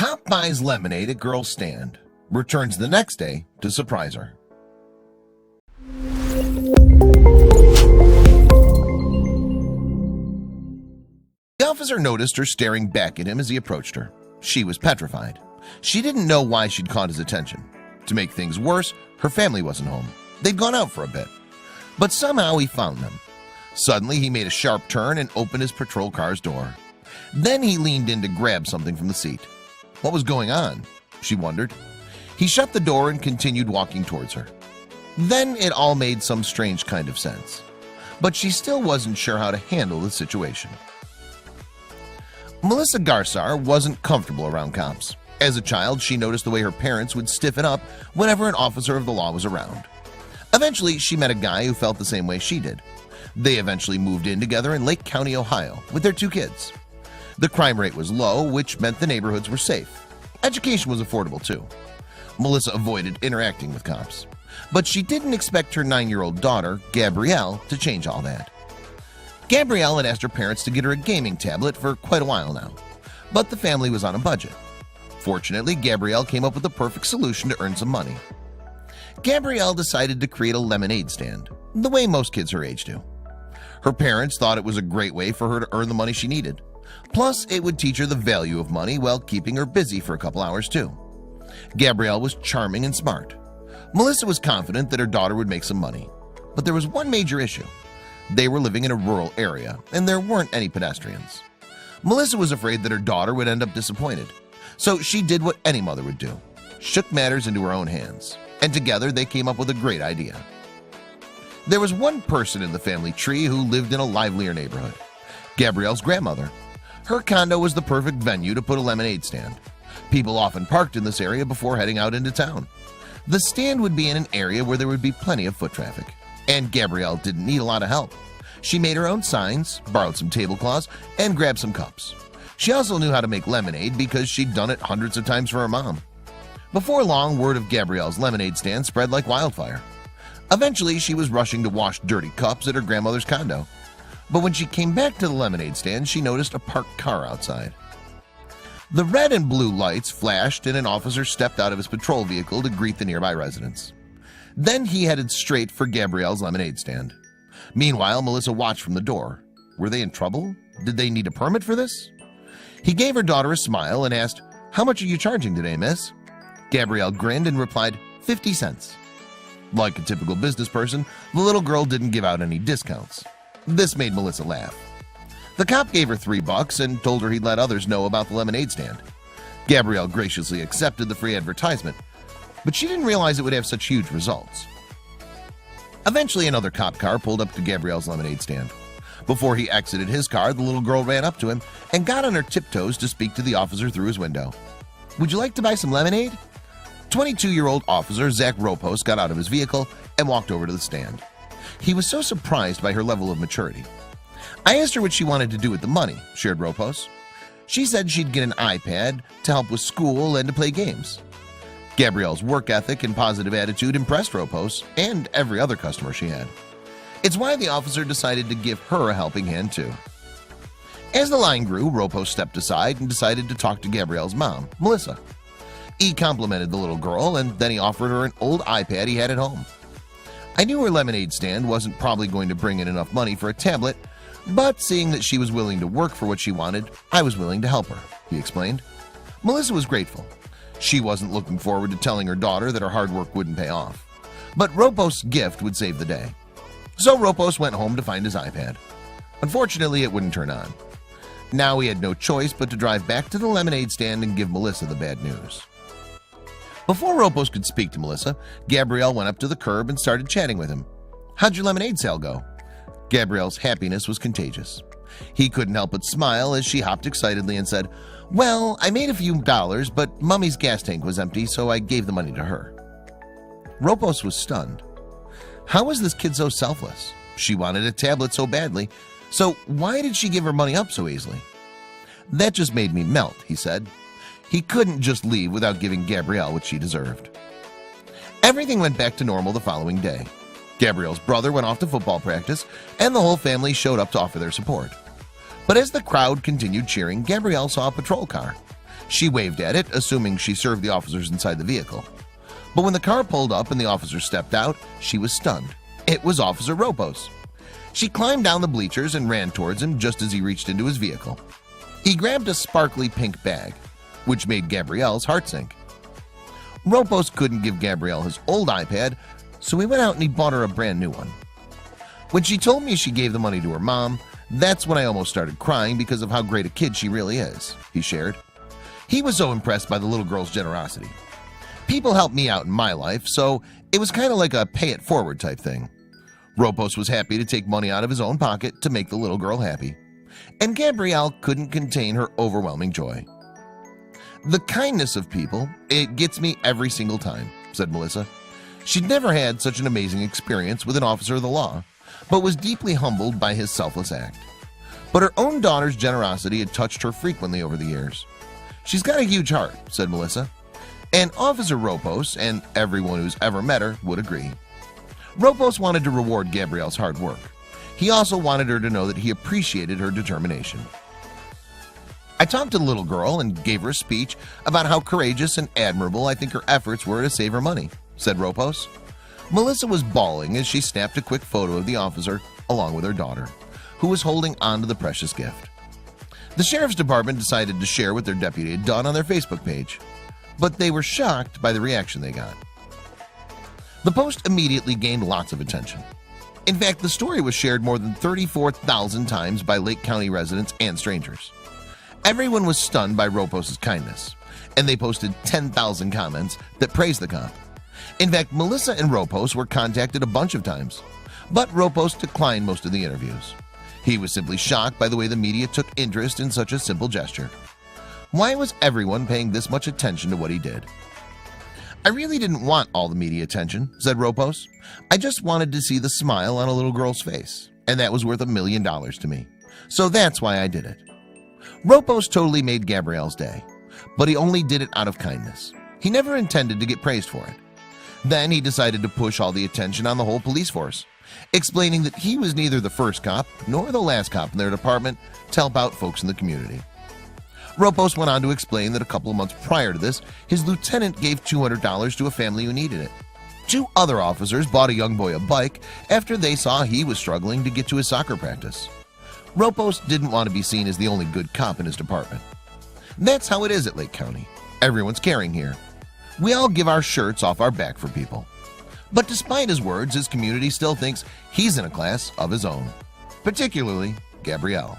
Cop buys lemonade at girl's stand, returns the next day to surprise her. The officer noticed her staring back at him as he approached her. She was petrified. She didn't know why she'd caught his attention. To make things worse, her family wasn't home. They'd gone out for a bit. But somehow he found them. Suddenly he made a sharp turn and opened his patrol car's door. Then he leaned in to grab something from the seat. What was going on? She wondered. He shut the door and continued walking towards her. Then it all made some strange kind of sense. But she still wasn't sure how to handle the situation. Melissa Garsar wasn't comfortable around cops. As a child, she noticed the way her parents would stiffen up whenever an officer of the law was around. Eventually, she met a guy who felt the same way she did. They eventually moved in together in Lake County, Ohio, with their 2 kids. The crime rate was low, which meant the neighborhoods were safe. Education was affordable too. Melissa avoided interacting with cops, but she didn't expect her 9-year-old daughter, Gabrielle, to change all that. Gabrielle had asked her parents to get her a gaming tablet for quite a while now, but the family was on a budget. Fortunately, Gabrielle came up with the perfect solution to earn some money. Gabrielle decided to create a lemonade stand, the way most kids her age do. Her parents thought it was a great way for her to earn the money she needed. Plus, it would teach her the value of money while keeping her busy for a couple hours too. Gabrielle was charming and smart. Melissa was confident that her daughter would make some money. But there was one major issue. They were living in a rural area, and there weren't any pedestrians. Melissa was afraid that her daughter would end up disappointed. So she did what any mother would do, shook matters into her own hands, and together they came up with a great idea. There was one person in the family tree who lived in a livelier neighborhood, Gabrielle's grandmother. Her condo was the perfect venue to put a lemonade stand. People often parked in this area before heading out into town. The stand would be in an area where there would be plenty of foot traffic, and Gabrielle didn't need a lot of help. She made her own signs, borrowed some tablecloths, and grabbed some cups. She also knew how to make lemonade because she'd done it hundreds of times for her mom. Before long, word of Gabrielle's lemonade stand spread like wildfire. Eventually, she was rushing to wash dirty cups at her grandmother's condo. But when she came back to the lemonade stand, she noticed a parked car outside. The red and blue lights flashed and an officer stepped out of his patrol vehicle to greet the nearby residents. Then he headed straight for Gabrielle's lemonade stand. Meanwhile, Melissa watched from the door. Were they in trouble? Did they need a permit for this? He gave her daughter a smile and asked, "How much are you charging today, miss?" Gabrielle grinned and replied, 50 cents. Like a typical business person, the little girl didn't give out any discounts. This made Melissa laugh. The cop gave her $3 and told her he'd let others know about the lemonade stand. Gabrielle graciously accepted the free advertisement, but she didn't realize it would have such huge results. Eventually, another cop car pulled up to Gabrielle's lemonade stand. Before he exited his car, the little girl ran up to him and got on her tiptoes to speak to the officer through his window. "Would you like to buy some lemonade?" 22-year-old officer Zach Ropos got out of his vehicle and walked over to the stand. He was so surprised by her level of maturity. "I asked her what she wanted to do with the money," shared Ropos. "She said she'd get an iPad to help with school and to play games." Gabrielle's work ethic and positive attitude impressed Ropos and every other customer she had. It's why the officer decided to give her a helping hand too. As the line grew, Ropos stepped aside and decided to talk to Gabrielle's mom, Melissa. He complimented the little girl and then he offered her an old iPad he had at home. "I knew her lemonade stand wasn't probably going to bring in enough money for a tablet, but seeing that she was willing to work for what she wanted, I was willing to help her," he explained. Melissa was grateful. She wasn't looking forward to telling her daughter that her hard work wouldn't pay off. But Ropos' gift would save the day. So Ropos went home to find his iPad. Unfortunately, it wouldn't turn on. Now he had no choice but to drive back to the lemonade stand and give Melissa the bad news. Before Ropos could speak to Melissa, Gabrielle went up to the curb and started chatting with him. "How'd your lemonade sale go?" Gabrielle's happiness was contagious. He couldn't help but smile as she hopped excitedly and said, "Well, I made a few dollars, but Mummy's gas tank was empty, so I gave the money to her." Ropos was stunned. How was this kid so selfless? She wanted a tablet so badly, so why did she give her money up so easily? "That just made me melt," he said. He couldn't just leave without giving Gabrielle what she deserved. Everything went back to normal the following day. Gabrielle's brother went off to football practice, and the whole family showed up to offer their support. But as the crowd continued cheering, Gabrielle saw a patrol car. She waved at it, assuming she served the officers inside the vehicle. But when the car pulled up and the officer stepped out, she was stunned. It was Officer Ropos. She climbed down the bleachers and ran towards him just as he reached into his vehicle. He grabbed a sparkly pink bag, which made Gabrielle's heart sink. Ropos couldn't give Gabrielle his old iPad, so he went out and he bought her a brand new one. When she told me she gave the money to her mom, that's when I almost started crying because of how great a kid she really is, he shared. He was so impressed by the little girl's generosity. People helped me out in my life, so it was kind of like a pay it forward type thing. Ropos was happy to take money out of his own pocket to make the little girl happy, and Gabrielle couldn't contain her overwhelming joy. The kindness of people, it gets me every single time, said Melissa. She'd never had such an amazing experience with an officer of the law, but was deeply humbled by his selfless act. But her own daughter's generosity had touched her frequently over the years. She's got a huge heart, said Melissa, and Officer Ropos and everyone who's ever met her would agree. Ropos wanted to reward Gabrielle's hard work. He also wanted her to know that he appreciated her determination. I talked to the little girl and gave her a speech about how courageous and admirable I think her efforts were to save her money, said Ropos. Melissa was bawling as she snapped a quick photo of the officer along with her daughter, who was holding on to the precious gift. The sheriff's department decided to share what their deputy had done on their Facebook page, but they were shocked by the reaction they got. The post immediately gained lots of attention. In fact, the story was shared more than 34,000 times by Lake County residents and strangers. Everyone was stunned by Ropos' kindness, and they posted 10,000 comments that praised the cop. In fact, Melissa and Ropos were contacted a bunch of times, but Ropos declined most of the interviews. He was simply shocked by the way the media took interest in such a simple gesture. Why was everyone paying this much attention to what he did? I really didn't want all the media attention, said Ropos. I just wanted to see the smile on a little girl's face, and that was worth $1 million to me. So that's why I did it. Ropos totally made Gabrielle's day, but he only did it out of kindness. He never intended to get praised for it. Then he decided to push all the attention on the whole police force, explaining that he was neither the first cop nor the last cop in their department to help out folks in the community. Ropos went on to explain that a couple of months prior to this, his lieutenant gave $200 to a family who needed it. 2 other officers bought a young boy a bike after they saw he was struggling to get to his soccer practice. Ropos didn't want to be seen as the only good cop in his department. That's how it is at Lake County. Everyone's caring here. We all give our shirts off our back for people. But despite his words, his community still thinks he's in a class of his own, particularly Gabrielle.